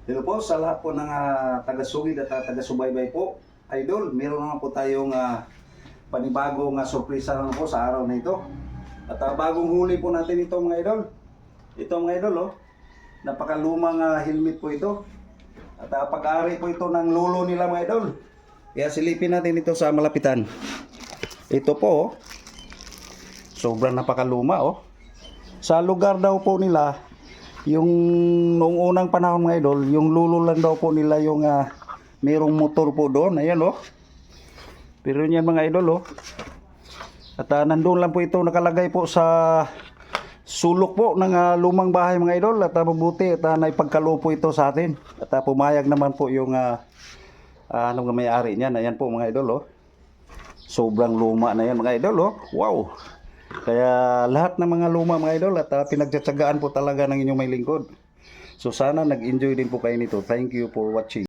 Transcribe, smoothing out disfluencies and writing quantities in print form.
Hello po sa lahat po ng taga-sugid at taga-subaybay po. Idol, meron naman po tayong panibagong sorpresa naman po sa araw na ito. At bagong huli po natin ito mga idol. Ito mga idol, oh, napakalumang helmet po ito. At pag-ari po ito ng lolo nila mga idol. Kaya silipin natin ito sa malapitan. Ito po, oh, sobrang napakaluma. Oh. Sa lugar daw po nila, yung noong unang panahon mga idol, yung lulo lang daw po nila yung merong motor po doon. Ayan, oh. Pero yan mga idol, oh. At nandun lang po ito nakalagay po sa sulok po ng lumang bahay mga idol. At mabuti at naipagkalo po ito sa atin. At pumayag naman po yung may-ari niyan. Ayan po mga idol, oh. Sobrang luma na yan mga idol, oh. Wow. Kaya lahat ng mga luma mga idol at pinagtsatsagaan po talaga ng inyong may lingkod. So sana nag-enjoy din po kayo nito. Thank you for watching.